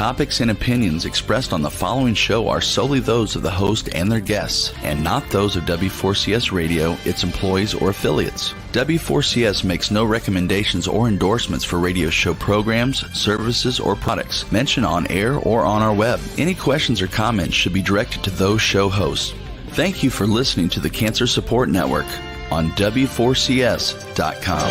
topics and opinions expressed on the following show are solely those of the host and their guests, and not those of W4CS Radio, its employees, or affiliates. W4CS makes no recommendations or endorsements for radio show programs, services, or products mentioned on air or on our web. Any questions or comments should be directed to those show hosts. Thank you for listening to the Cancer Support Network on W4CS.com.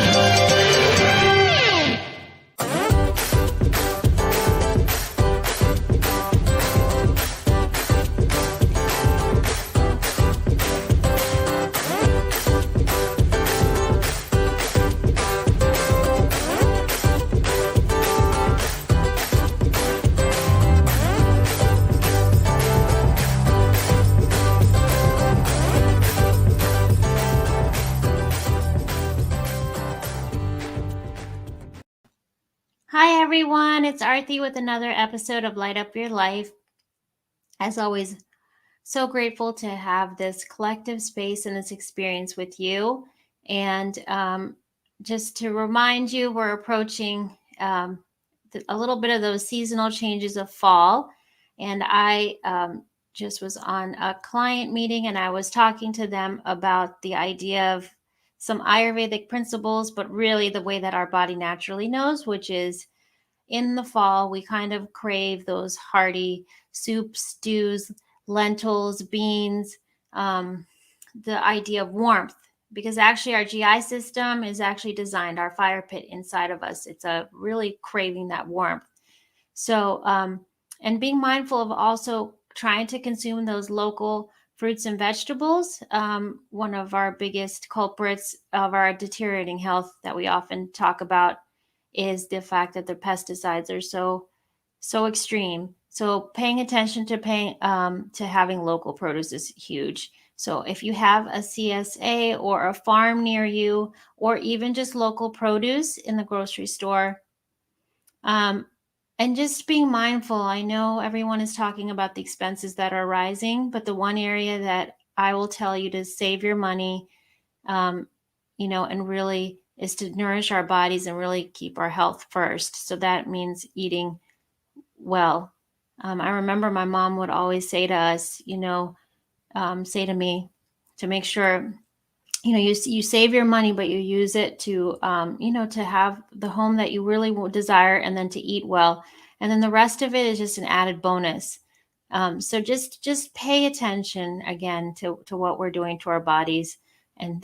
Hi everyone, it's Arthi with another episode of Light Up Your Life. As always, so grateful to have this collective space and this experience with you. And just to remind you, we're approaching a little bit of those seasonal changes of fall. And I just was on a client meeting and I was talking to them about the idea of some Ayurvedic principles, but really the way that our body naturally knows, which is in the fall, we kind of crave those hearty soups, stews, lentils, beans, the idea of warmth, because actually our GI system is actually designed, our fire pit inside of us. It's a really craving that warmth. So, and being mindful of also trying to consume those local fruits and vegetables. One of our biggest culprits of our deteriorating health that we often talk about is the fact that the pesticides are so extreme. So paying attention to having local produce is huge. So if you have a CSA or a farm near you, or even just local produce in the grocery store, and just being mindful. I know everyone is talking about the expenses that are rising, but the one area that I will tell you to save your money, and really is to nourish our bodies and really keep our health first. So that means eating well. I remember my mom would always say to us, say to me to make sure, you save your money, but you use it to, to have the home that you really desire, and then to eat well. And then the rest of it is just an added bonus. So just pay attention again to what we're doing to our bodies, and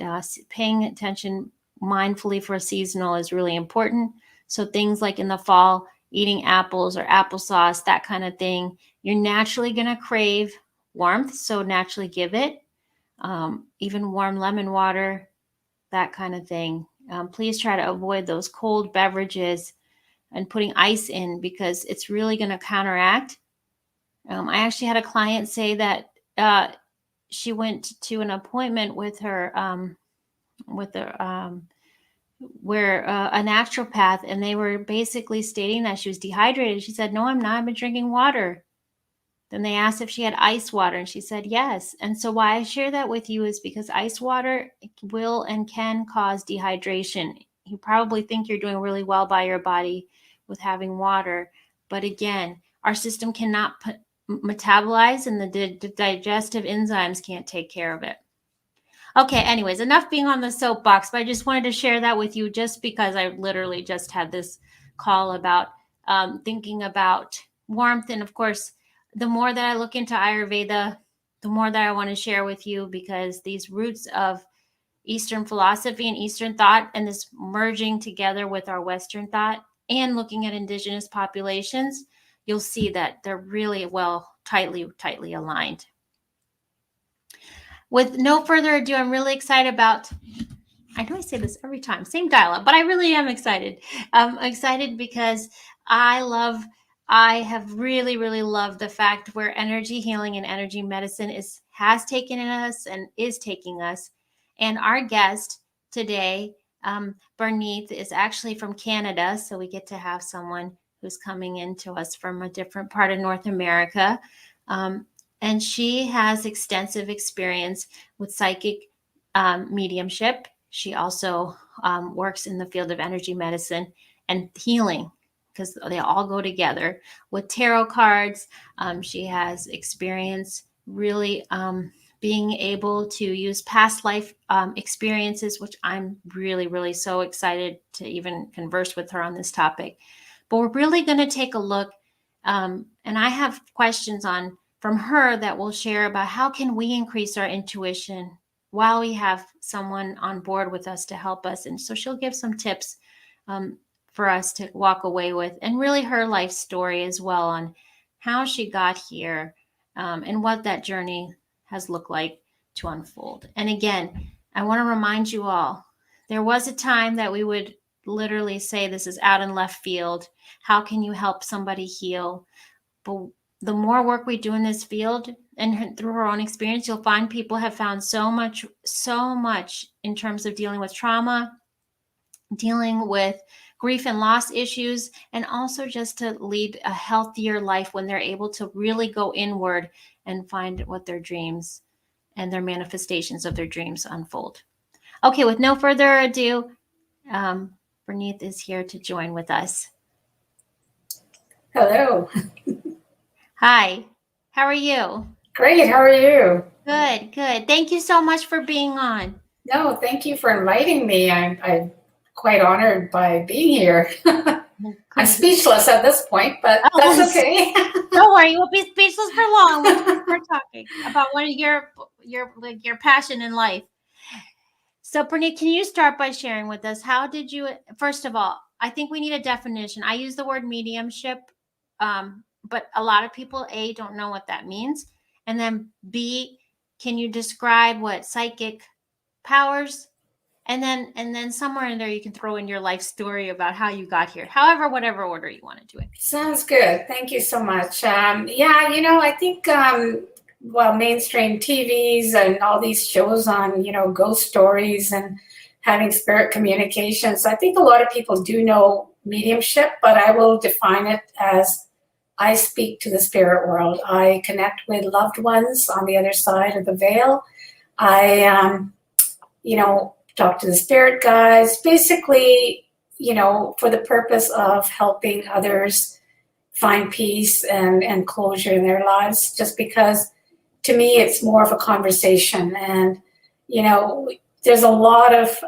paying attention mindfully for seasonal is really important. So things like in the fall, eating apples or applesauce, that kind of thing, you're naturally going to crave warmth. So naturally give it. Even warm lemon water, that kind of thing. Please try to avoid those cold beverages and putting ice in, because it's really going to counteract. I actually had a client say that she went to an appointment with her, where a naturopath, and they were basically stating that she was dehydrated. She said, "No, I'm not. I've been drinking water." Then they asked if she had ice water, and she said yes. And so why I share that with you is because ice water will and can cause dehydration. You probably think you're doing really well by your body with having water. But again, our system cannot metabolize, and the digestive enzymes can't take care of it. Okay, anyways, enough being on the soapbox, but I just wanted to share that with you just because I literally just had this call about thinking about warmth. And of course, the more that I look into Ayurveda, the more that I want to share with you, because these roots of Eastern philosophy and Eastern thought, and this merging together with our Western thought and looking at indigenous populations, you'll see that they're really tightly aligned. With no further ado, I'm really excited about, I know I say this every time, same dialogue, but I really am excited. I'm excited because I have really, really loved the fact where energy healing and energy medicine has taken us and is taking us. And our guest today, Parneet, is actually from Canada. So we get to have someone who's coming into us from a different part of North America. And she has extensive experience with psychic mediumship. She also works in the field of energy medicine and healing, because they all go together. With tarot cards, she has experience really being able to use past life experiences, which I'm really, really so excited to even converse with her on this topic. But we're really going to take a look, and I have questions from her that we'll share about how can we increase our intuition while we have someone on board with us to help us. And so she'll give some tips for us to walk away with, and really her life story as well on how she got here and what that journey has looked like to unfold. And again, I want to remind you all, there was a time that we would literally say this is out in left field. How can you help somebody heal? But the more work we do in this field and through her own experience, you'll find people have found so much in terms of dealing with trauma, dealing with grief and loss issues, and also just to lead a healthier life when they're able to really go inward and find what their dreams and their manifestations of their dreams unfold. Okay, with no further ado, Parneet is here to join with us. Hello. Hi, how are you? Great, how are you? Good, good. Thank you so much for being on. No, thank you for inviting me. I'm quite honored by being here. I'm speechless at this point, but that's okay. Don't worry, you won't be speechless for long. We're talking about one of your passion in life. So, Parneet, can you start by sharing with us, how did you, first of all, I think we need a definition. I use the word mediumship, but a lot of people, A, don't know what that means. And then B, can you describe what psychic powers, and then somewhere in there you can throw in your life story about how you got here. However, whatever order you want to do it. Sounds good. Thank you so much. I think mainstream TVs and all these shows on, ghost stories and having spirit communications. I think a lot of people do know mediumship, but I will define it as I speak to the spirit world. I connect with loved ones on the other side of the veil. I, talk to the spirit guides, basically, for the purpose of helping others find peace and closure in their lives, just because to me it's more of a conversation. And, there's a lot of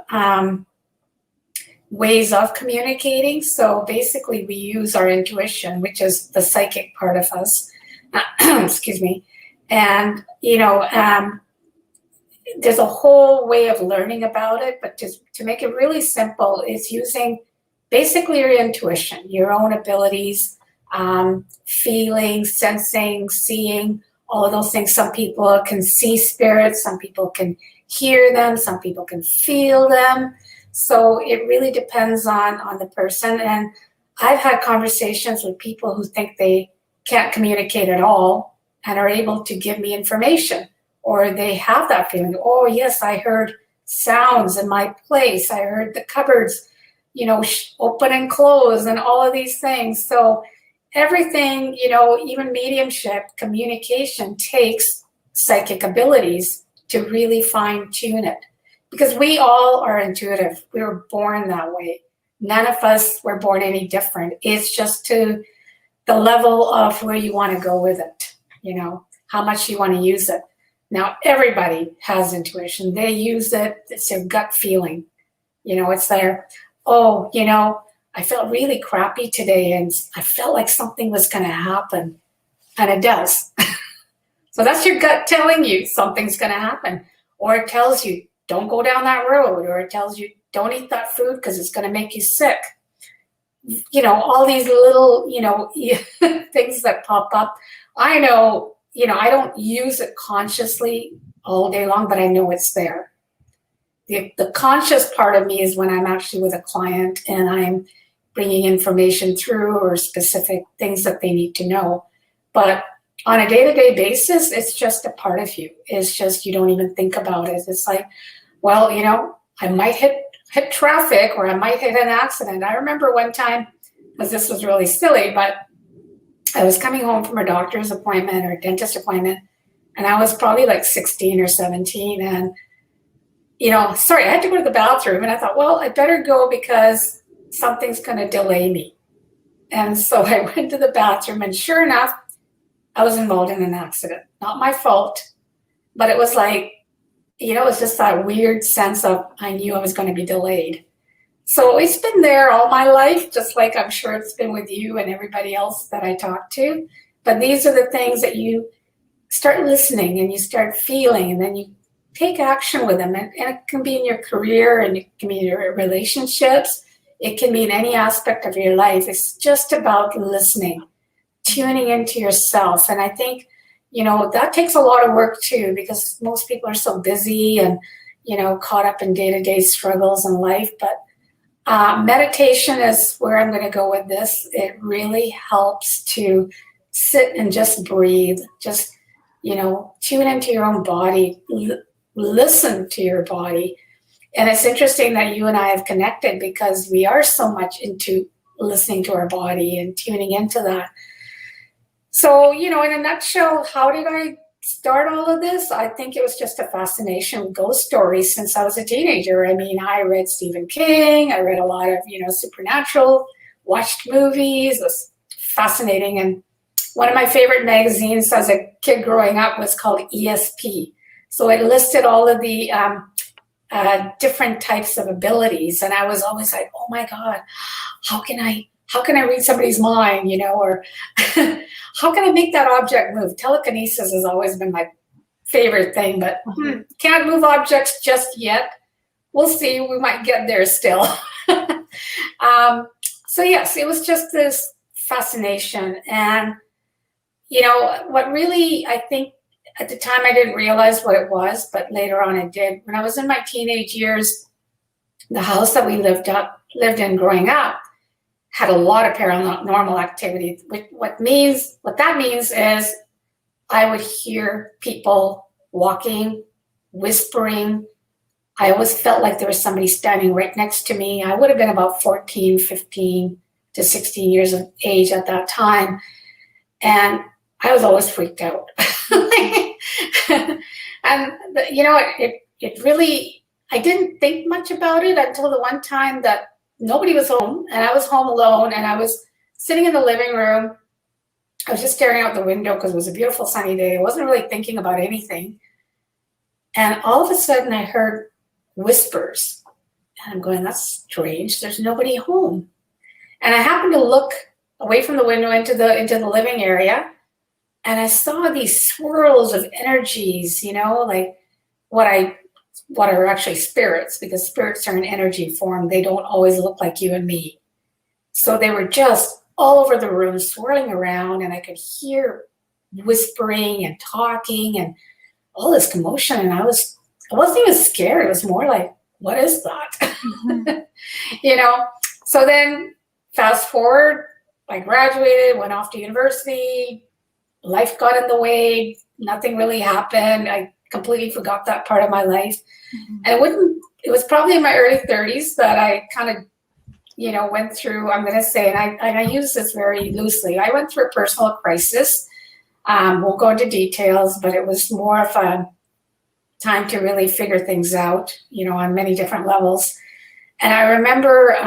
ways of communicating. So basically we use our intuition, which is the psychic part of us. Excuse me. And, there's a whole way of learning about it, but just to make it really simple, it's using basically your intuition, your own abilities, feeling, sensing, seeing, all of those things. Some people can see spirits, some people can hear them, some people can feel them. So it really depends on the person. And I've had conversations with people who think they can't communicate at all and are able to give me information, or they have that feeling, oh yes, I heard sounds in my place. I heard the cupboards, open and close and all of these things. So everything, even mediumship, communication takes psychic abilities to really fine tune it, because we all are intuitive. We were born that way. None of us were born any different. It's just to the level of where you want to go with it, how much you want to use it. Now, everybody has intuition. They use it. It's their gut feeling. It's their, I felt really crappy today and I felt like something was going to happen. And it does. So that's your gut telling you something's going to happen. Or it tells you, don't go down that road. Or it tells you, don't eat that food because it's going to make you sick. All these little, things that pop up. I know, I don't use it consciously all day long, but I know it's there. The conscious part of me is when I'm actually with a client and I'm bringing information through or specific things that they need to know. But on a day-to-day basis, it's just a part of you. It's just, you don't even think about it. It's like, well, I might hit traffic or I might hit an accident. I remember one time, because this was really silly, but I was coming home from a doctor's appointment or a dentist appointment, and I was probably like 16 or 17. And, I had to go to the bathroom, and I thought, well, I better go because something's going to delay me. And so I went to the bathroom, and sure enough, I was involved in an accident. Not my fault, but it was like, it was just that weird sense of I knew I was going to be delayed. So it's been there all my life, just like I'm sure it's been with you and everybody else that I talk to. But these are the things that you start listening and you start feeling, and then you take action with them. And it can be in your career, and it can be in your relationships. It can be in any aspect of your life. It's just about listening, tuning into yourself. And I think, that takes a lot of work too, because most people are so busy and, caught up in day-to-day struggles in life. But meditation is where I'm going to go with this. It really helps to sit and just breathe, just, tune into your own body, listen to your body. And it's interesting that you and I have connected, because we are so much into listening to our body and tuning into that. So, in a nutshell, how did I start all of this? I think it was just a fascination with ghost stories since I was a teenager. I mean, I read Stephen King. I read a lot of, supernatural, watched movies. It was fascinating. And one of my favorite magazines as a kid growing up was called ESP. So it listed all of the different types of abilities. And I was always like, oh my God, how can I read somebody's mind, or how can I make that object move? Telekinesis has always been my favorite thing, but can't move objects just yet. We'll see. We might get there still. So yes, it was just this fascination. And, what really, I think at the time I didn't realize what it was, but later on I did. When I was in my teenage years, the house that we lived in growing up had a lot of paranormal activity. What that means is I would hear people walking, whispering. I always felt like there was somebody standing right next to me. I would have been about 14, 15 to 16 years of age at that time. And I was always freaked out. And, it really, I didn't think much about it until the one time that nobody was home, and I was home alone, and I was sitting in the living room. I was just staring out the window because it was a beautiful sunny day. I wasn't really thinking about anything. And all of a sudden I heard whispers. And I'm going, that's strange. There's nobody home. And I happened to look away from the window into the living area, and I saw these swirls of energies, like what are actually spirits, because spirits are in energy form. They don't always look like you and me. So they were just all over the room, swirling around, and I could hear whispering and talking and all this commotion. And I wasn't even scared. It was more like, what is that? Mm-hmm. So then fast forward, I graduated, went off to university. Life got in the way. Nothing really happened. I completely forgot that part of my life. Mm-hmm. And it was probably in my early 30s that I kind of, went through, I'm going to say, and I use this very loosely, I went through a personal crisis. Won't go into details, but it was more of a time to really figure things out, on many different levels. And I remember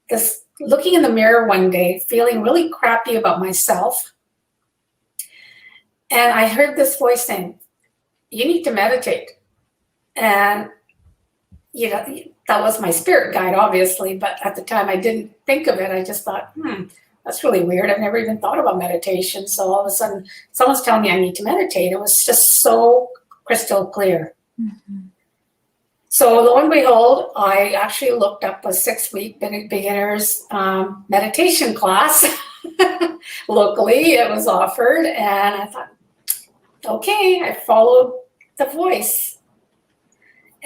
just looking in the mirror one day, feeling really crappy about myself. And I heard this voice saying, you need to meditate. And, that was my spirit guide, obviously. But at the time, I didn't think of it. I just thought, that's really weird. I've never even thought about meditation. So all of a sudden, someone's telling me I need to meditate. It was just so crystal clear. Mm-hmm. So lo and behold, I actually looked up a 6-week beginner's meditation class. Locally, it was offered. And I thought, okay, I followed the voice.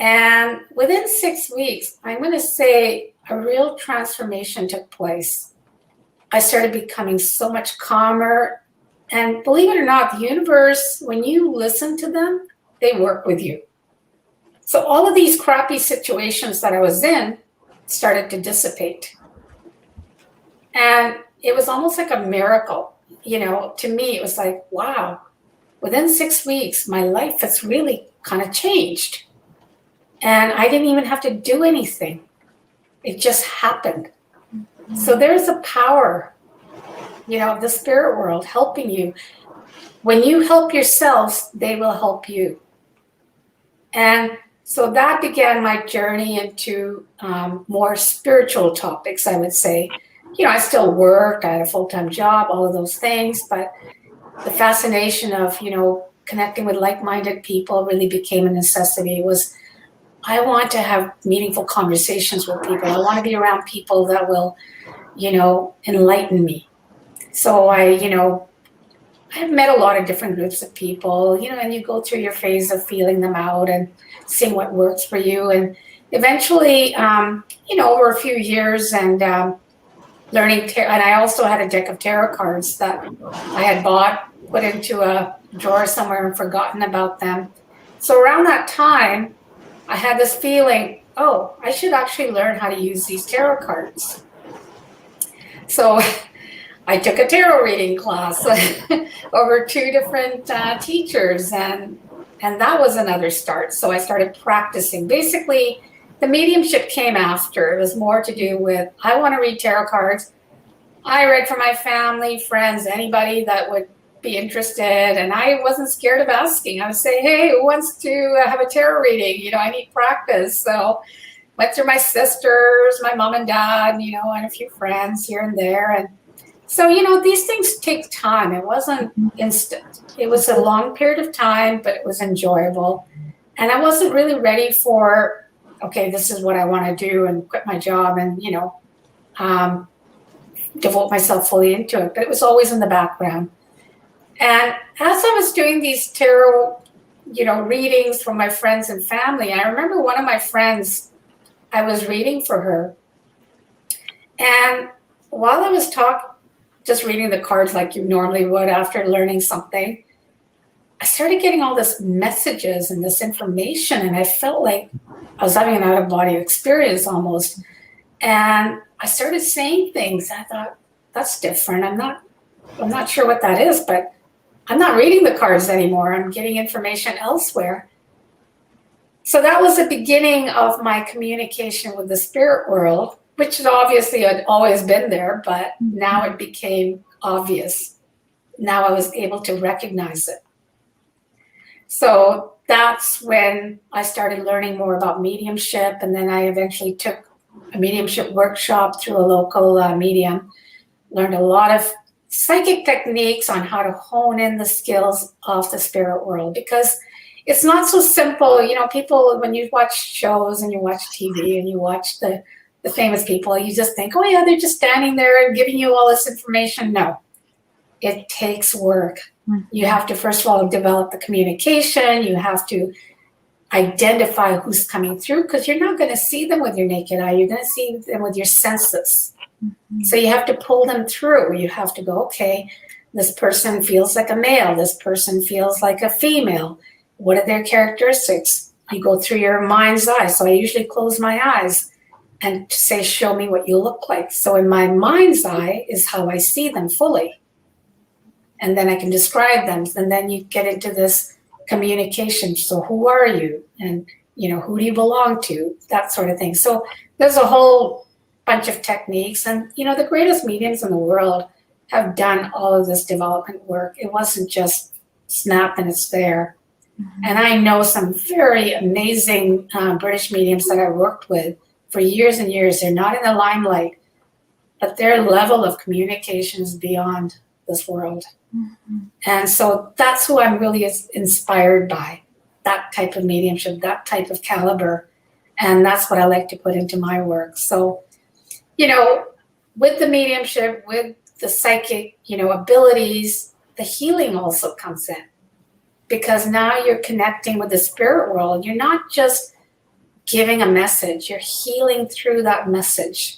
And within 6 weeks, I'm going to say a real transformation took place. I started becoming so much calmer. And believe it or not, the universe, when you listen to them, they work with you. So all of these crappy situations that I was in started to dissipate. And it was almost like a miracle. To me, it was like, wow, within 6 weeks, my life has really kind of changed. And I didn't even have to do anything. It just happened. So there's a power, of the spirit world helping you. When you help yourselves, they will help you. And so that began my journey into more spiritual topics, I would say. I still worked, I had a full-time job, all of those things, but the fascination of, connecting with like-minded people really became a necessity. I want to have meaningful conversations with people. I want to be around people that will, enlighten me. So I've met a lot of different groups of people, and you go through your phase of feeling them out and seeing what works for you. And eventually, over a few years and learning, and I also had a deck of tarot cards that I had bought, put into a drawer somewhere and forgotten about them. So around that time, I had this feeling, oh, I should actually learn how to use these tarot cards. So I took a tarot reading class over 2 different teachers, and that was another start. So I started practicing. Basically, the mediumship came after. It was more to do with, I want to read tarot cards. I read for my family, friends, anybody that would be interested, and I wasn't scared of asking. I would say, hey, who wants to have a tarot reading? I need practice. So went through my sisters, my mom and dad, and a few friends here and there. And so, these things take time. It wasn't instant. It was a long period of time, but it was enjoyable. And I wasn't really ready for, okay, this is what I want to do and quit my job and, devote myself fully into it. But it was always in the background. And as I was doing these tarot, readings from my friends and family, I remember one of my friends, I was reading for her. And while I was just reading the cards like you normally would after learning something, I started getting all this messages and this information, and I felt like I was having an out-of-body experience almost. And I started saying things. I thought, that's different. I'm not sure what that is, but I'm not reading the cards anymore. I'm getting information elsewhere. So that was the beginning of my communication with the spirit world, which obviously had always been there, but now it became obvious. Now I was able to recognize it. So that's when I started learning more about mediumship, and then I eventually took a mediumship workshop through a local medium, learned a lot of psychic techniques on how to hone in the skills of the spirit world, because it's not so simple. People, when you watch shows and you watch TV and you watch the famous people, you just think, oh yeah, they're just standing there and giving you all this information. No, it takes work. You have to, first of all, develop the communication. You have to identify who's coming through, because you're not going to see them with your naked eye. You're going to see them with your senses. So you have to pull them through. You have to go, okay, this person feels like a male. This person feels like a female. What are their characteristics? You go through your mind's eye. So I usually close my eyes and say, show me what you look like. So in my mind's eye is how I see them fully. And then I can describe them. And then you get into this communication. So who are you? And, who do you belong to? That sort of thing. So there's a whole bunch of techniques. And, the greatest mediums in the world have done all of this development work. It wasn't just snap and it's there. And I know some very amazing British mediums that I worked with for years and years. They're not in the limelight, but their level of communication is beyond this world. And so that's who I'm really inspired by, that type of mediumship, that type of caliber. And that's what I like to put into my work. So, with the mediumship, with the psychic, abilities, the healing also comes in. Because now you're connecting with the spirit world. You're not just giving a message, you're healing through that message.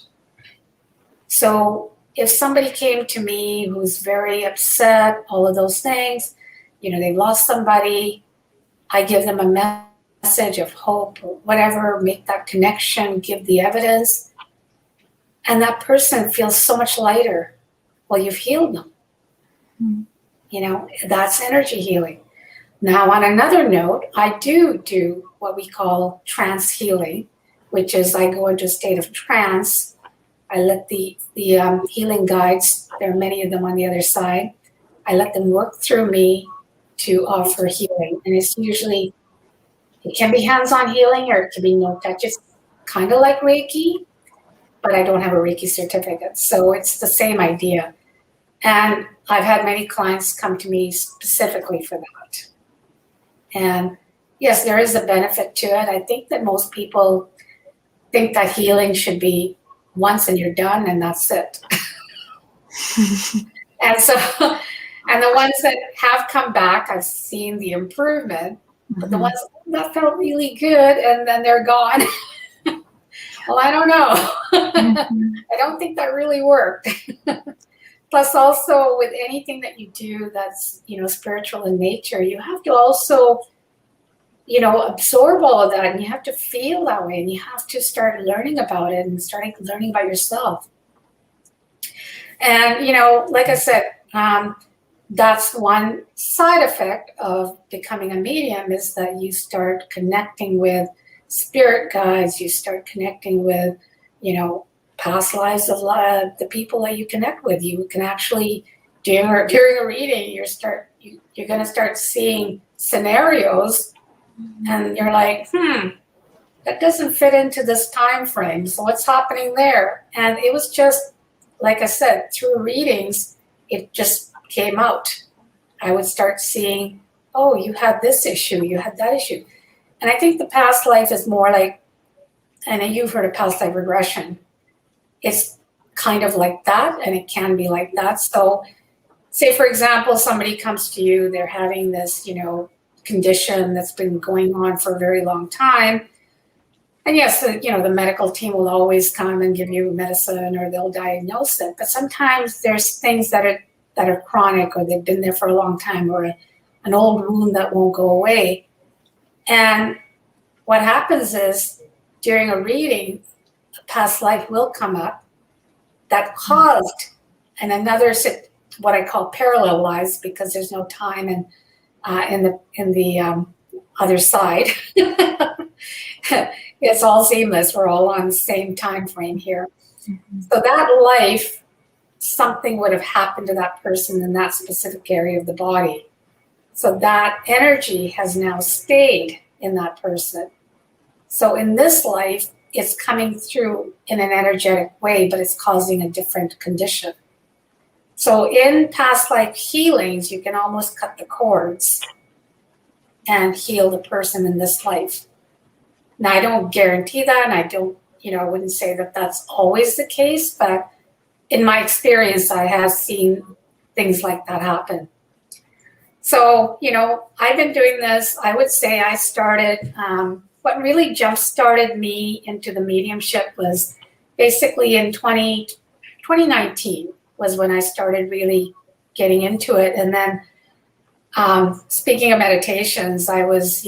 So if somebody came to me who's very upset, all of those things, they've lost somebody, I give them a message of hope or whatever, make that connection, give the evidence, and that person feels so much lighter. Well, you've healed them. That's energy healing. Now, on another note, I do what we call trance healing, which is I go into a state of trance. I let the healing guides, there are many of them on the other side, I let them work through me to offer healing. And it's usually, it can be hands-on healing or it can be no touch. It's kind of like Reiki, but I don't have a Reiki certificate. So it's the same idea. And I've had many clients come to me specifically for that. And yes, there is a benefit to it. I think that most people think that healing should be once and you're done and that's it. And so, and the ones that have come back, I've seen the improvement, but the ones that felt really good and then they're gone. Well, I don't know. I don't think that really worked. Plus also with anything that you do that's, spiritual in nature, you have to also, absorb all of that and you have to feel that way and you have to start learning about it and starting learning about yourself. And, like I said, that's one side effect of becoming a medium is that you start connecting with spirit guides, you start connecting with, past lives of the people that you connect with. You can actually, during a reading, you're going to start seeing scenarios and you're like, that doesn't fit into this time frame. So what's happening there? And it was just, like I said, through readings, it just came out. I would start seeing, oh, you had this issue, you had that issue. And I think the past life is more like, and you've heard of past life regression. It's kind of like that, and it can be like that. So say, for example, somebody comes to you, they're having this, condition that's been going on for a very long time. And yes, the medical team will always come and give you medicine or they'll diagnose it. But sometimes there's things that are chronic or they've been there for a long time or an old wound that won't go away. And what happens is during a reading, a past life will come up that caused another, what I call parallel lives, because there's no time and in the other side. It's all seamless. We're all on the same time frame here. So that life, something would have happened to that person in that specific area of the body. So that energy has now stayed in that person. So in this life, it's coming through in an energetic way, but it's causing a different condition. So in past life healings, you can almost cut the cords and heal the person in this life. Now, I don't guarantee that, and I don't, I wouldn't say that that's always the case, but in my experience, I have seen things like that happen. So, I've been doing this. I would say I started, what really jump-started me into the mediumship was basically in 2019 was when I started really getting into it. And then speaking of meditations, I was,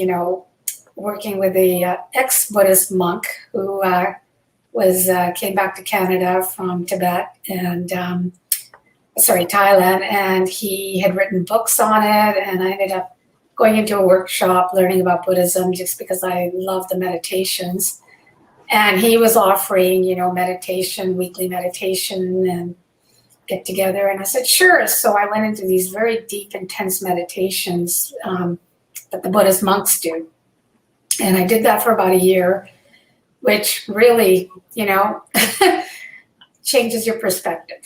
working with a ex-Buddhist monk who came back to Canada from Tibet and Thailand, and he had written books on it, and I ended up going into a workshop learning about Buddhism just because I love the meditations. And he was offering, meditation, weekly meditation and get together. And I said, sure. So I went into these very deep, intense meditations that the Buddhist monks do. And I did that for about a year, which really, changes your perspective,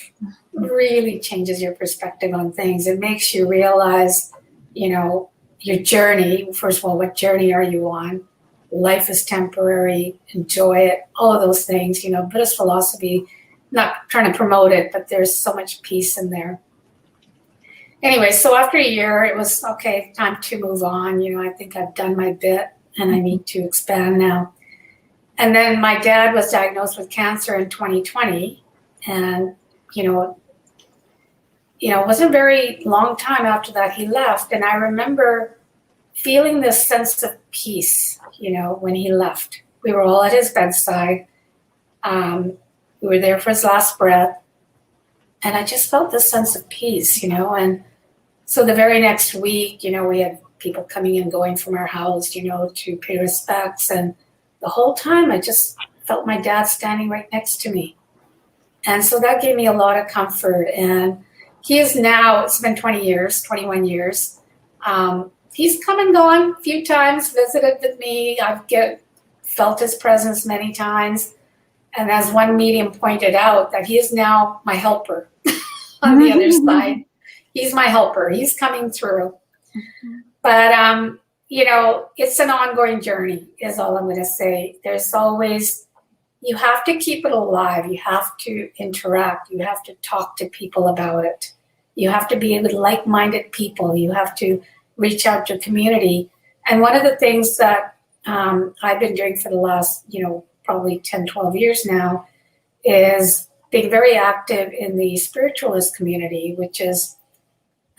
really changes your perspective on things. It makes you realize, your journey. First of all, what journey are you on? Life is temporary, enjoy it, all of those things. Buddhist philosophy, not trying to promote it, but there's so much peace in there. Anyway, so after a year, it was, okay, time to move on. I think I've done my bit and I need to expand now. And then my dad was diagnosed with cancer in 2020. And, it wasn't a very long time after that he left. And I remember feeling this sense of peace, when he left. We were all at his bedside. We were there for his last breath. And I just felt this sense of peace, And so the very next week, we had people coming and going from our house, to pay respects. And the whole time I just felt my dad standing right next to me. And so that gave me a lot of comfort. And he is now, it's been 20 years, 21 years. He's come and gone a few times, visited with me. I've felt his presence many times. And as one medium pointed out, that he is now my helper on the other side. He's my helper. He's coming through. But, it's an ongoing journey is all I'm going to say. There's always, you have to keep it alive. You have to interact. You have to talk to people about it. You have to be with like-minded people. You have to reach out to community. And one of the things that I've been doing for the last, probably 10, 12 years now is being very active in the spiritualist community, which is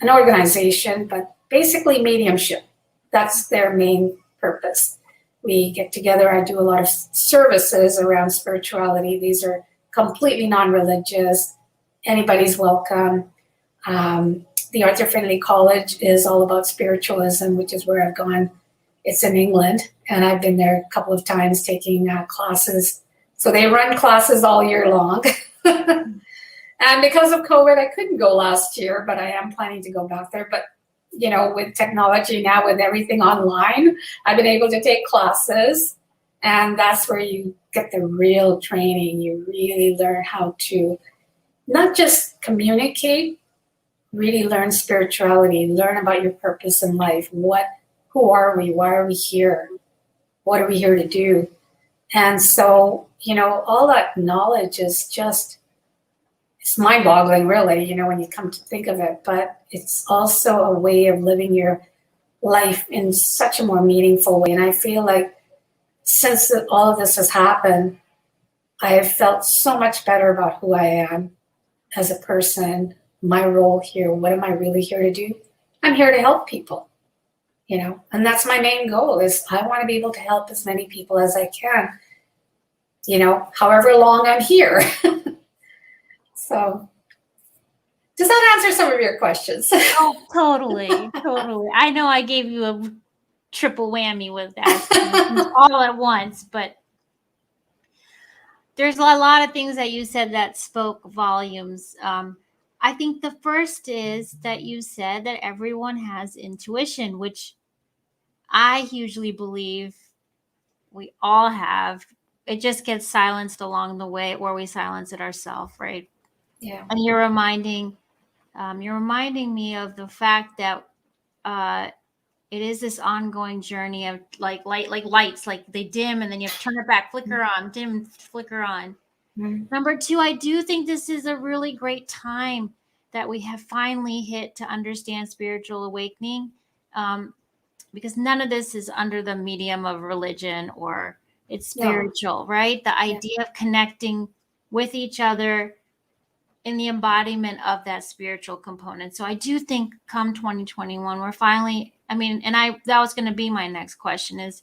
an organization, but basically mediumship. That's their main purpose. We get together. I do a lot of services around spirituality. These are completely non-religious. Anybody's welcome. The Arthur Findlay College is all about spiritualism, which is where I've gone. It's in England, and I've been there a couple of times taking classes. So they run classes all year long. And because of COVID, I couldn't go last year, but I am planning to go back there. But, with technology now, with everything online, I've been able to take classes. And that's where you get the real training. You really learn how to not just communicate, really learn spirituality, learn about your purpose in life. Who are we? Why are we here? What are we here to do? And so, all that knowledge is just, it's mind-boggling, really, when you come to think of it. But it's also a way of living your life in such a more meaningful way. And I feel like since all of this has happened, I have felt so much better about who I am as a person, my role here. What am I really here to do? I'm here to help people. And that's my main goal is I want to be able to help as many people as I can, however long I'm here. So does that answer some of your questions? Oh, totally. I know I gave you a triple whammy with that all at once, but there's a lot of things that you said that spoke volumes. I think the first is that you said that everyone has intuition, which I hugely believe we all have. It just gets silenced along the way, or we silence it ourselves, right? Yeah. And you're reminding me of the fact that it is this ongoing journey of like lights, like they dim and then you have to turn it back, flicker on, dim, flicker on. Mm-hmm. Number two, I do think this is a really great time that we have finally hit to understand spiritual awakening. Because none of this is under the medium of religion or it's spiritual, right? The idea of connecting with each other in the embodiment of that spiritual component. So I do think come 2021, we're finally, that was going to be my next question is,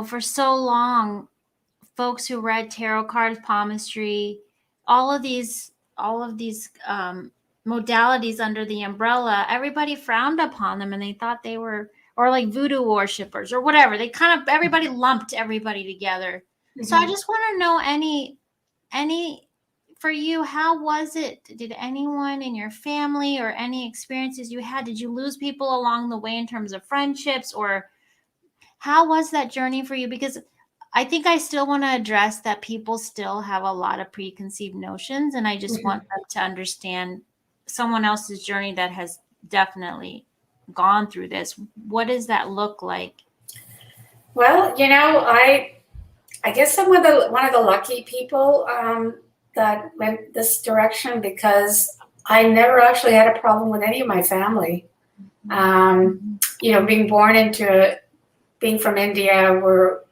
for so long, folks who read tarot cards, palmistry, all of these modalities under the umbrella, everybody frowned upon them and they thought they were, or like voodoo worshipers or whatever. They everybody lumped everybody together. Mm-hmm. So I just want to know any for you, how was it? Did anyone in your family or any experiences you had, did you lose people along the way in terms of friendships, or how was that journey for you? Because I think I still want to address that people still have a lot of preconceived notions, and I just want them to understand someone else's journey that has definitely gone through this. What does that look like? Well, I guess I'm one of the lucky people that went this direction, because I never actually had a problem with any of my family. Being from India, we were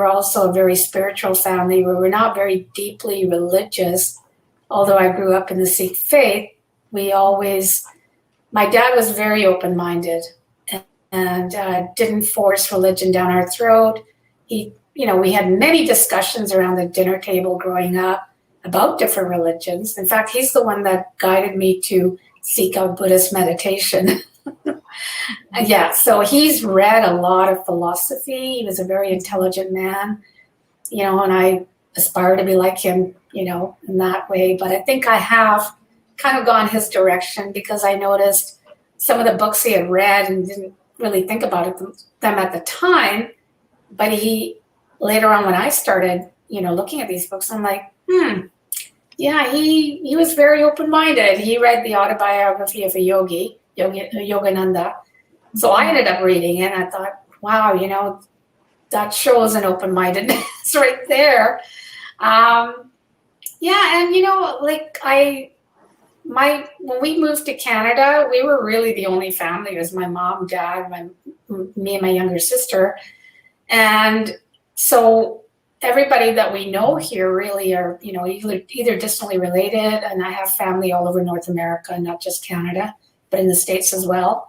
also a very spiritual family. We were not very deeply religious. Although I grew up in the Sikh faith, my dad was very open-minded and didn't force religion down our throat. We had many discussions around the dinner table growing up about different religions. In fact, he's the one that guided me to seek out Buddhist meditation. So he's read a lot of philosophy. He was a very intelligent man. and I aspire to be like him, in that way. But I think I have kind of gone his direction because I noticed some of the books he had read and didn't really think about them at the time. But later on when I started, looking at these books, I'm like, yeah, he was very open-minded. He read the autobiography of a Yogananda. So I ended up reading it, and I thought, wow, that shows an open-mindedness right there. Yeah, and when we moved to Canada, we were really the only family. It was my mom, dad, me and my younger sister. And so everybody that we know here really are, either distantly related, and I have family all over North America, not just Canada, but in the States as well.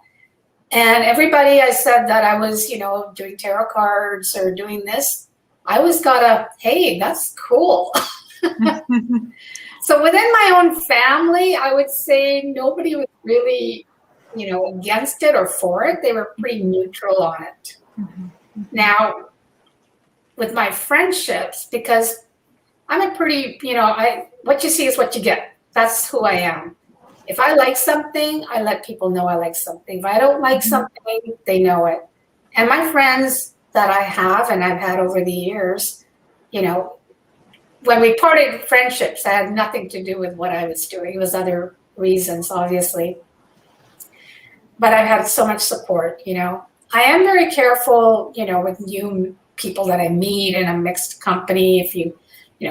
And everybody I said that I was, doing tarot cards or doing this, I always got hey, that's cool. So within my own family, I would say nobody was really, against it or for it. They were pretty neutral on it. Mm-hmm. Now, with my friendships, because I'm a pretty, what you see is what you get. That's who I am. If I like something, I let people know I like something. If I don't like something, they know it. And my friends that I have and I've had over the years, when we parted friendships, that had nothing to do with what I was doing. It was other reasons, obviously. But I've had so much support, I am very careful, with new people that I meet in a mixed company. If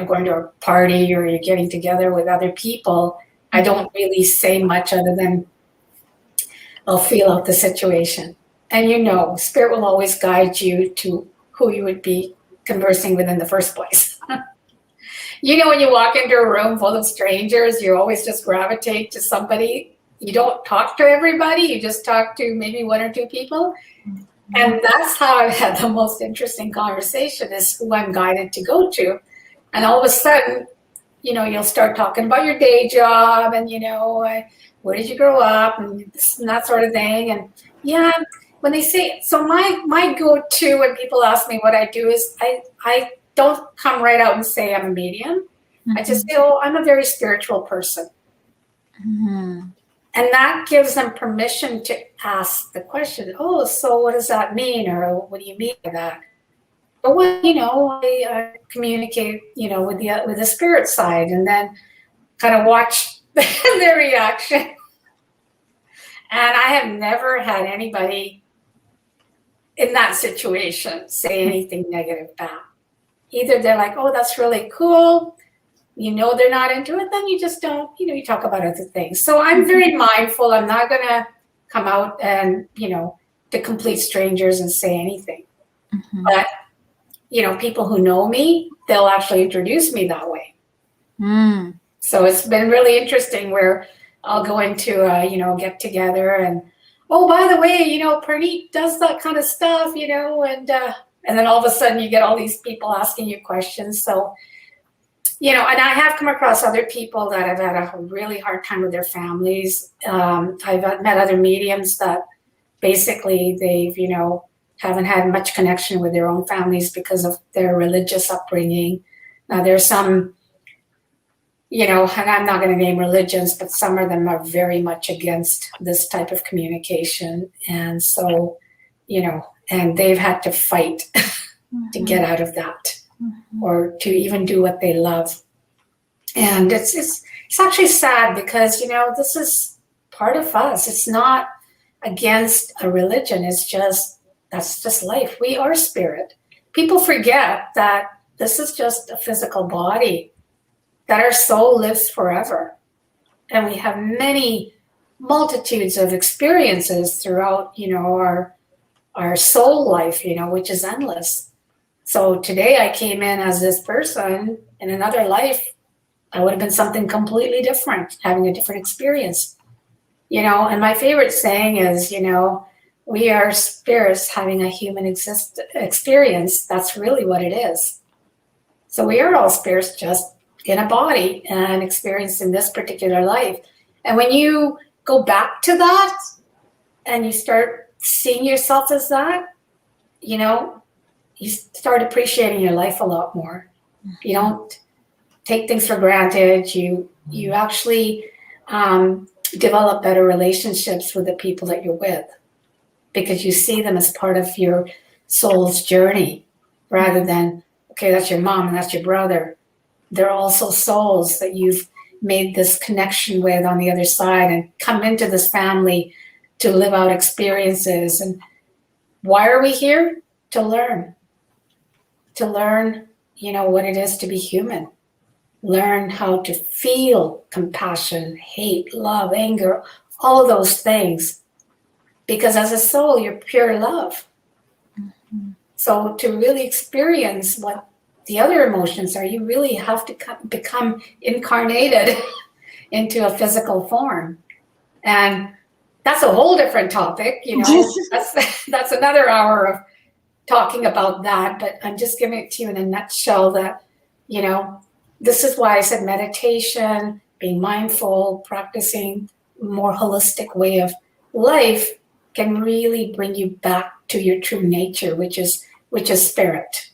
going to a party or you're getting together with other people, I don't really say much other than I'll feel out the situation. And Spirit will always guide you to who you would be conversing with in the first place. When you walk into a room full of strangers, you always just gravitate to somebody. You don't talk to everybody. You just talk to maybe one or two people. And that's how I've had the most interesting conversation, is who I'm guided to go to. And all of a sudden, you'll start talking about your day job and, where did you grow up and that sort of thing. And yeah, when they say, so my go-to when people ask me what I do is I don't come right out and say I'm a medium. Mm-hmm. I just say, I'm a very spiritual person. Mm-hmm. And that gives them permission to ask the question, so what does that mean? Or what do you mean by that? But I communicate, with the spirit side, and then kind of watch their reaction. And I have never had anybody in that situation say anything negative back. Either they're like, that's really cool. They're not into it, then you just don't, you talk about other things. So I'm very mindful. I'm not going to come out and, to complete strangers and say anything. Mm-hmm. But, people who know me, they'll actually introduce me that way. Mm. So it's been really interesting where I'll go into get together and, by the way, Parneet does that kind of stuff, and then all of a sudden you get all these people asking you questions. So, and I have come across other people that have had a really hard time with their families. I've met other mediums that basically they've, haven't had much connection with their own families because of their religious upbringing. Now there's some, and I'm not going to name religions, but some of them are very much against this type of communication. And so, and they've had to fight mm-hmm. to get out of that. Mm-hmm. Or to even do what they love. And it's actually sad because, this is part of us. It's not against a religion. That's just life. We are spirit. People forget that this is just a physical body, that our soul lives forever. And we have many multitudes of experiences throughout, our soul life, which is endless. So today I came in as this person. In another life, I would have been something completely different, having a different experience. And my favorite saying is, we are spirits having a human experience. That's really what it is. So we are all spirits just in a body and experiencing this particular life. And when you go back to that and you start seeing yourself as that, you start appreciating your life a lot more. You don't take things for granted. You actually develop better relationships with the people that you're with, because you see them as part of your soul's journey, rather than, okay, that's your mom and that's your brother. They're also souls that you've made this connection with on the other side and come into this family to live out experiences. And why are we here? To learn, what it is to be human. Learn how to feel compassion, hate, love, anger, all of those things. Because as a soul, you're pure love. Mm-hmm. So to really experience what the other emotions are, you really have to become incarnated into a physical form. And that's a whole different topic, that's another hour of talking about that. But I'm just giving it to you in a nutshell that, this is why I said meditation, being mindful, practicing more holistic way of life can really bring you back to your true nature, which is spirit.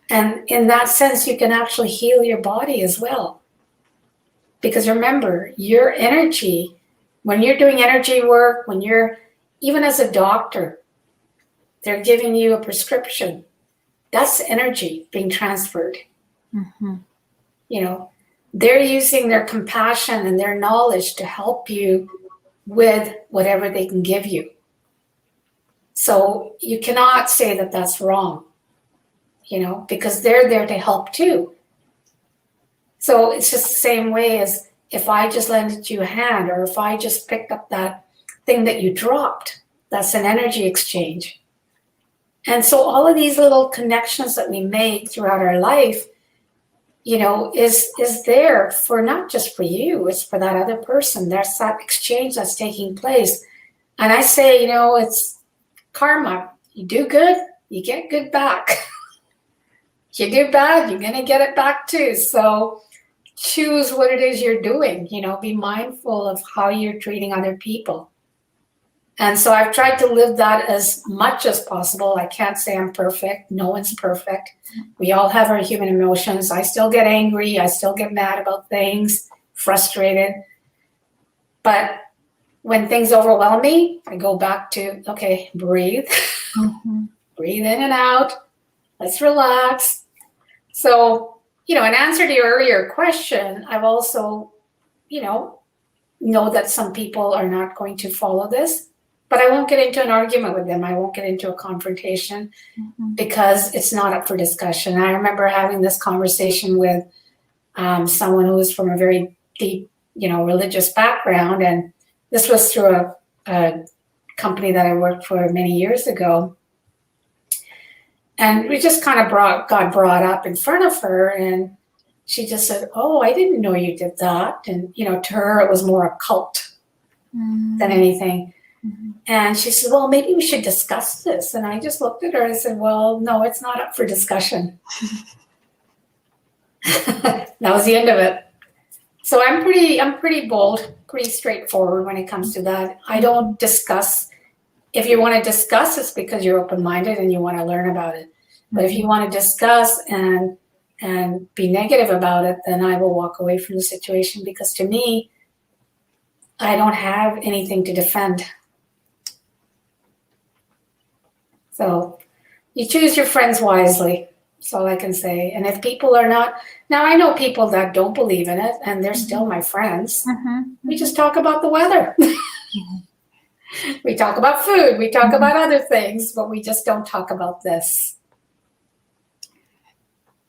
And in that sense, you can actually heal your body as well. Because remember, your energy, when you're doing energy work, when you're, even as a doctor, they're giving you a prescription. That's energy being transferred. Mm-hmm. They're using their compassion and their knowledge to help you with whatever they can give you. So you cannot say that that's wrong, because they're there to help too. So it's just the same way as if I just lended you a hand, or if I just picked up that thing that you dropped, that's an energy exchange. And so all of these little connections that we make throughout our life, is there for not just for you, it's for that other person. There's that exchange that's taking place. And I say, it's karma. You do good, you get good back. You do bad, you're going to get it back too. So choose what it is you're doing, be mindful of how you're treating other people. And so I've tried to live that as much as possible. I can't say I'm perfect. No one's perfect. We all have our human emotions. I still get angry. I still get mad about things, frustrated. But when things overwhelm me, I go back to, okay, breathe. Mm-hmm. Breathe in and out. Let's relax. So, in answer to your earlier question, I've also, know that some people are not going to follow this. But I won't get into an argument with them. I won't get into a confrontation, mm-hmm. because it's not up for discussion. I remember having this conversation with someone who was from a very deep, religious background. And this was through a company that I worked for many years ago. And we just kind of got brought up in front of her. And she just said, "Oh, I didn't know you did that." And, to her, it was more a cult than anything. Mm-hmm. And she said, "Well, maybe we should discuss this." And I just looked at her and said, "Well, no, it's not up for discussion." That was the end of it. So I'm pretty bold, pretty straightforward when it comes to that. I don't discuss. If you want to discuss, it's because you're open-minded and you want to learn about it. Mm-hmm. But if you want to discuss and be negative about it, then I will walk away from the situation, because to me, I don't have anything to defend. So you choose your friends wisely. That's all I can say. And if people are not, now I know people that don't believe in it and they're still my friends. Mm-hmm. We just talk about the weather. We talk about food. We talk about other things, but we just don't talk about this.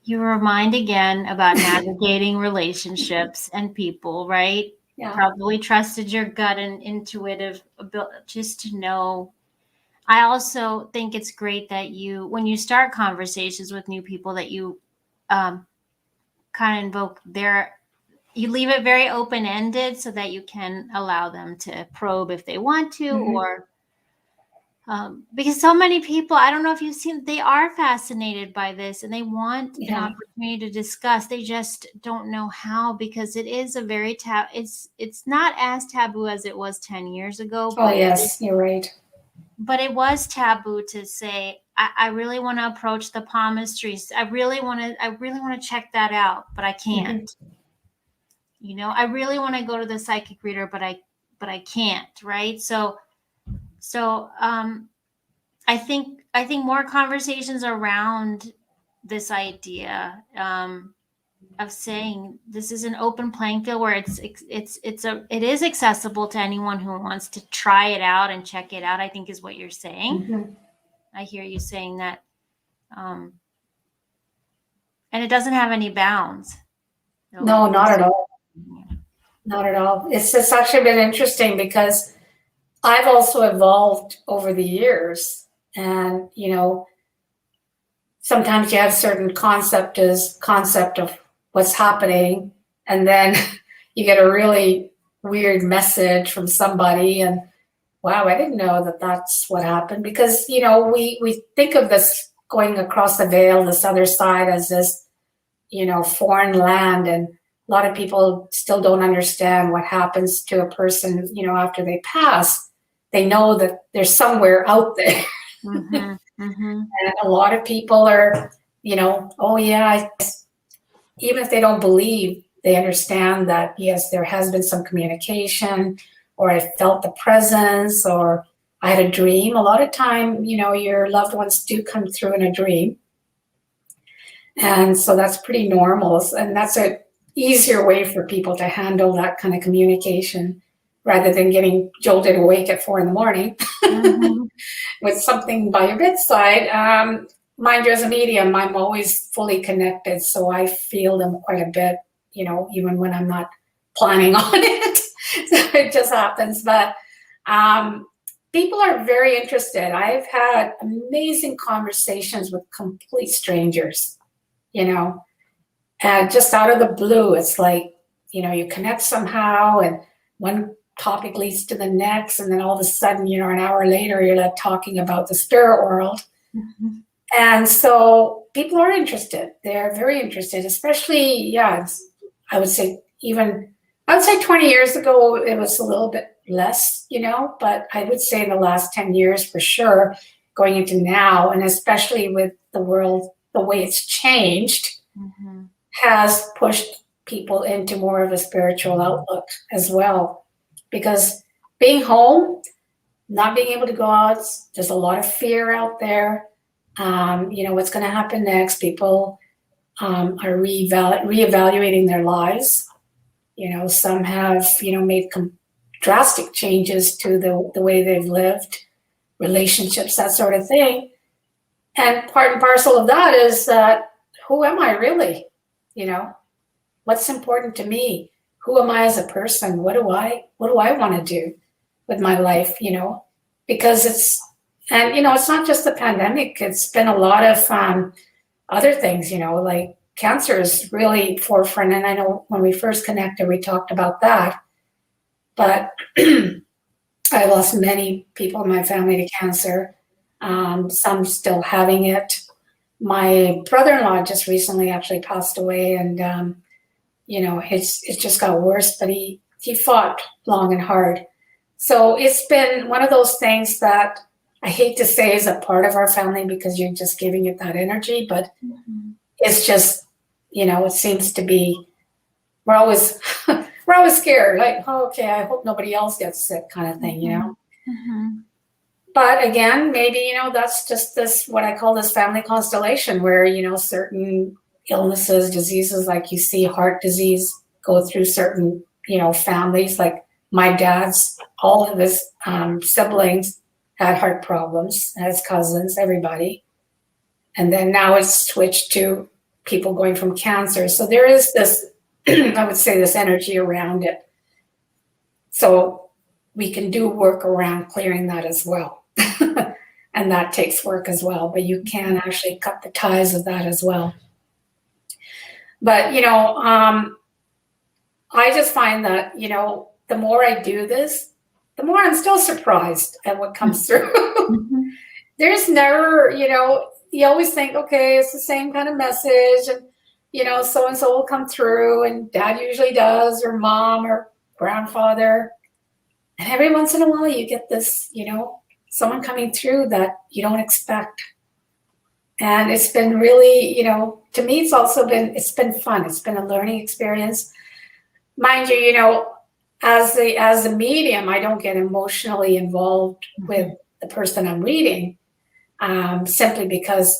You remind again about navigating relationships and people, right? Yeah. Probably trusted your gut and intuitive ability just to know. I also think it's great that when you start conversations with new people, that you kind of invoke you leave it very open-ended so that you can allow them to probe if they want to, mm-hmm. or because so many people, I don't know if you've seen, they are fascinated by this and they want an opportunity to discuss. They just don't know how, because it is a very it's not as taboo as it was 10 years ago. Oh, yes, you're right. But it was taboo to say, I really want to approach the palmistries. I really want to check that out, but I can't. I really want to go to the psychic reader, but I can't, right? So I think more conversations around this idea of saying this is an open playing field where it is accessible to anyone who wants to try it out and check it out, I think is what you're saying. I hear you saying that. And it doesn't have any bounds. No, not at all. Not at all. It's actually been interesting because I've also evolved over the years. And, sometimes you have certain concept of what's happening. And then you get a really weird message from somebody. And wow, I didn't know that that's what happened. Because, we think of this going across the veil, this other side, as this, foreign land. And a lot of people still don't understand what happens to a person, after they pass. They know that there's somewhere out there. And a lot of people are, oh yeah, even if they don't believe, they understand that, yes, there has been some communication, or I felt the presence, or I had a dream. A lot of time, your loved ones do come through in a dream. And so that's pretty normal. And that's an easier way for people to handle that kind of communication rather than getting jolted awake at 4 a.m. with something by your bedside. Mind you, as a medium, I'm always fully connected. So I feel them quite a bit, even when I'm not planning on it. So it just happens. But people are very interested. I've had amazing conversations with complete strangers, and just out of the blue, it's like, you connect somehow, and one topic leads to the next, and then all of a sudden, an hour later, you're like talking about the spirit world. And so people are interested. They're very interested, especially, I would say 20 years ago, it was a little bit less, but I would say in the last 10 years for sure, going into now, and especially with the world, the way it's changed, has pushed people into more of a spiritual outlook as well. Because being home, not being able to go out, there's a lot of fear out there. What's going to happen next? People are reevaluating their lives. Some have, made drastic changes to the way they've lived, relationships, that sort of thing. And part and parcel of that is that, who am I really? What's important to me? Who am I as a person? What do I want to do with my life? Because it's not just the pandemic. It's been a lot of other things, like cancer is really forefront. And I know when we first connected, we talked about that. But I lost many people in my family to cancer. Some still having it. My brother-in-law just recently actually passed away, and it just got worse. But he fought long and hard. So it's been one of those things that I hate to say is a part of our family, because you're just giving it that energy. But it's just, it seems to be, we're always scared. Like, oh, okay, I hope nobody else gets sick, kind of thing, But again, maybe, that's just this, what I call this family constellation, where, certain illnesses, diseases, like you see heart disease go through certain, families. Like my dad's, all of his siblings had heart problems, his cousins, everybody. And then now it's switched to people going from cancer. So there is this, I would say, this energy around it. So we can do work around clearing that as well. And that takes work as well, but you can actually cut the ties of that as well. But, I just find that, the more I do this, the more I'm still surprised at what comes through. There's never, you always think, okay, it's the same kind of message, and, so-and-so will come through, and dad usually does, or mom, or grandfather. And every once in a while you get this, someone coming through that you don't expect. And it's been really, to me, it's been fun. It's been a learning experience. Mind you, as a medium, I don't get emotionally involved with the person I'm reading, simply because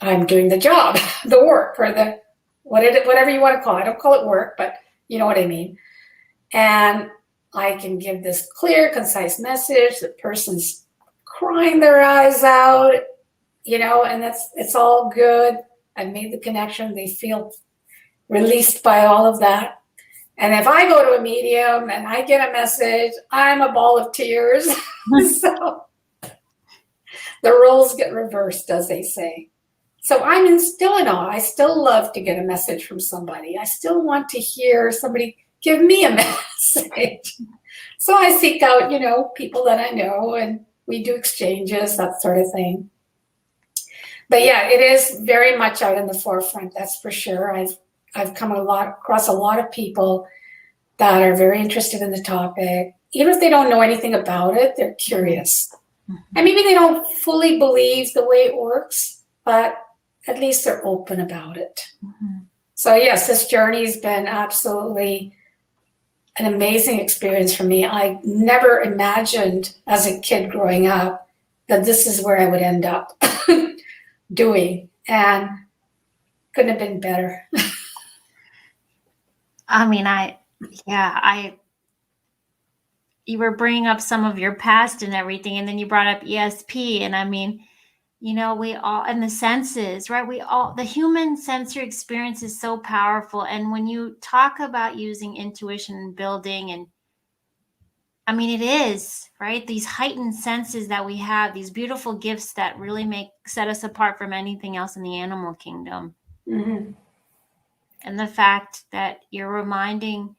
I'm doing the job, the work, or whatever you want to call it. I don't call it work, but you know what I mean. And I can give this clear, concise message. The person's crying their eyes out, and it's all good. I've made the connection. They feel released by all of that. And if I go to a medium and I get a message, I'm a ball of tears. So the roles get reversed, as they say. So I'm still in awe. I still love to get a message from somebody. I still want to hear somebody give me a message. So I seek out, people that I know, and we do exchanges, that sort of thing. But yeah, it is very much out in the forefront, that's for sure. I've come across a lot of people that are very interested in the topic. Even if they don't know anything about it, they're curious. And maybe they don't fully believe the way it works, but at least they're open about it. So yes, this journey has been absolutely an amazing experience for me. I never imagined as a kid growing up that this is where I would end up doing, and couldn't have been better. I mean, you were bringing up some of your past and everything, and then you brought up ESP, and I mean, we all, and the senses, right? The human sensory experience is so powerful. And when you talk about using intuition and building, and I mean, it is, right? These heightened senses that we have, these beautiful gifts that really set us apart from anything else in the animal kingdom. Mm-hmm. And the fact that you're reminding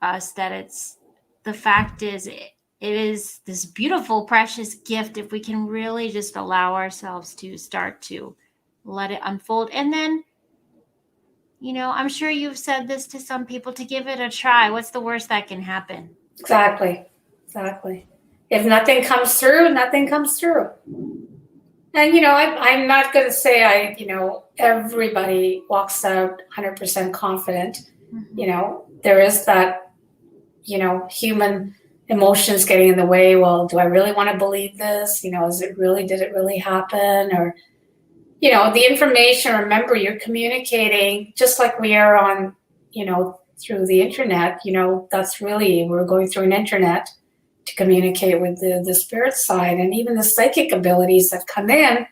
us that the fact is, it is this beautiful, precious gift if we can really just allow ourselves to start to let it unfold. And then, I'm sure you've said this to some people, to give it a try. What's the worst that can happen? Exactly. If nothing comes through, nothing comes through. And, I'm not going to say everybody walks out 100% confident. There is that, human emotions getting in the way. Well, do I really want to believe this? Did it really happen? Or, the information, remember, you're communicating just like we are on, through the internet. We're going through an internet to communicate with the spirit side, and even the psychic abilities that come in,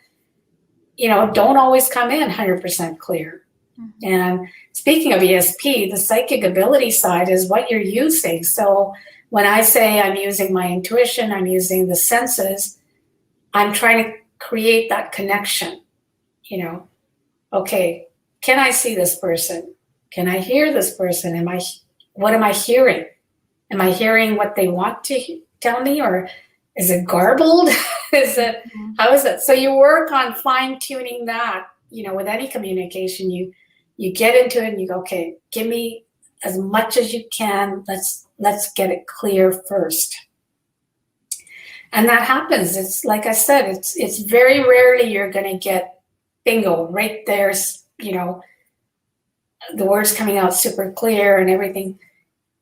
don't always come in 100% clear. Mm-hmm. And speaking of ESP, the psychic ability side is what you're using. So when I say I'm using my intuition, I'm using the senses, I'm trying to create that connection. Okay, can I see this person? Can I hear this person? What am I hearing? Am I hearing what they want to tell me, or is it garbled? How is it? So you work on fine tuning that, with any communication, you get into it and you go, okay, give me as much as you can. Let's get it clear first. And that happens. It's like I said, it's very rarely you're going to get bingo right there, the words coming out super clear and everything.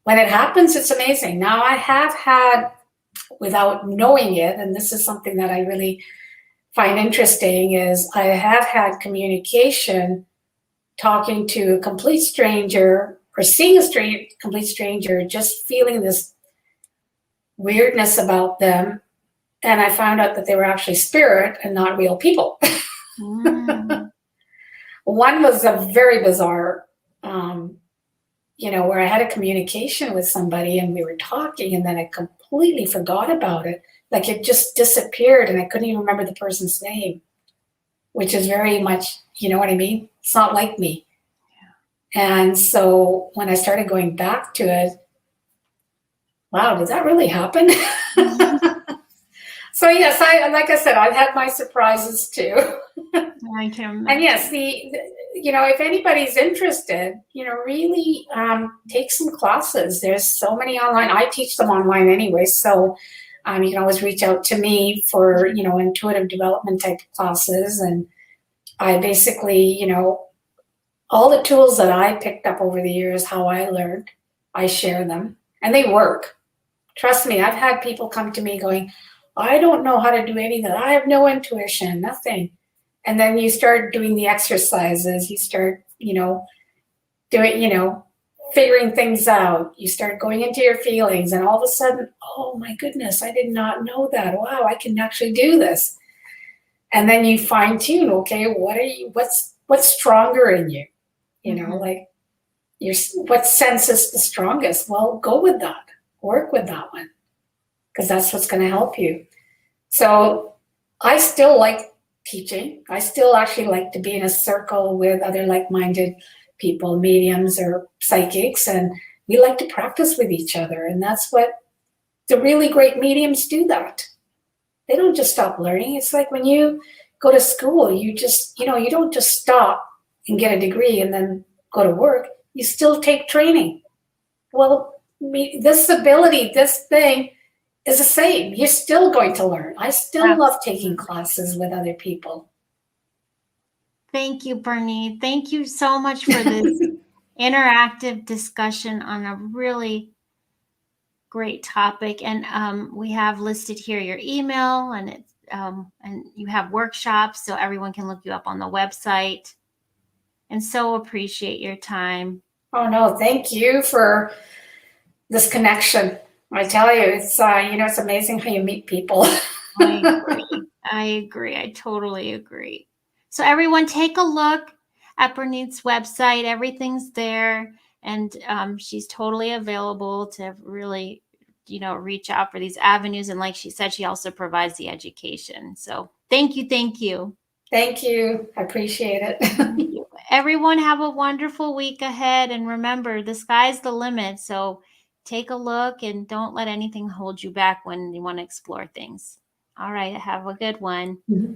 When it happens, it's amazing. Now I have had, without knowing it, and this is something that I really find interesting, is I have had communication talking to a complete stranger, or seeing a complete stranger, just feeling this weirdness about them. And I found out that they were actually spirit and not real people. One was a very bizarre, where I had a communication with somebody and we were talking, and then I completely forgot about it. Like it just disappeared and I couldn't even remember the person's name, which is very much, you know what I mean? It's not like me. Yeah. And so when I started going back to it, wow, did that really happen? So yes, like I said, I've had my surprises too. I can imagine. And yes, if anybody's interested, really take some classes. There's so many online. I teach them online anyway, so You can always reach out to me for, intuitive development type classes. And I basically, all the tools that I picked up over the years, how I learned, I share them, and they work. Trust me, I've had people come to me going, I don't know how to do any of that. I have no intuition, nothing. And then you start doing the exercises, you start, doing, figuring things out. You start going into your feelings, and all of a sudden, oh my goodness, I did not know that. Wow, I can actually do this. And then you fine tune, okay, what's stronger in you? Like what sense is the strongest? Well, go with that. Work with that one, because that's what's going to help you. So I still like teaching. I still actually like to be in a circle with other like-minded people, mediums or psychics, and we like to practice with each other. And that's what the really great mediums do. That they don't just stop learning. It's like when you go to school, you just, you don't just stop and get a degree and then go to work. You still take training. Well, this ability, this thing is the same. You're still going to learn. I still love taking classes with other people. Thank you, Parneet. Thank you so much for this interactive discussion on a really great topic. And we have listed here your email, and you have workshops, so everyone can look you up on the website. And so appreciate your time. Oh no, thank you for this connection. I tell you, it's it's amazing how you meet people. I agree. I totally agree. So everyone, take a look at Parneet's website. Everything's there, and she's totally available to really, reach out for these avenues. And like she said, she also provides the education. So thank you. Thank you. I appreciate it. Everyone have a wonderful week ahead. And remember, the sky's the limit. So take a look and don't let anything hold you back when you want to explore things. All right. Have a good one. Mm-hmm.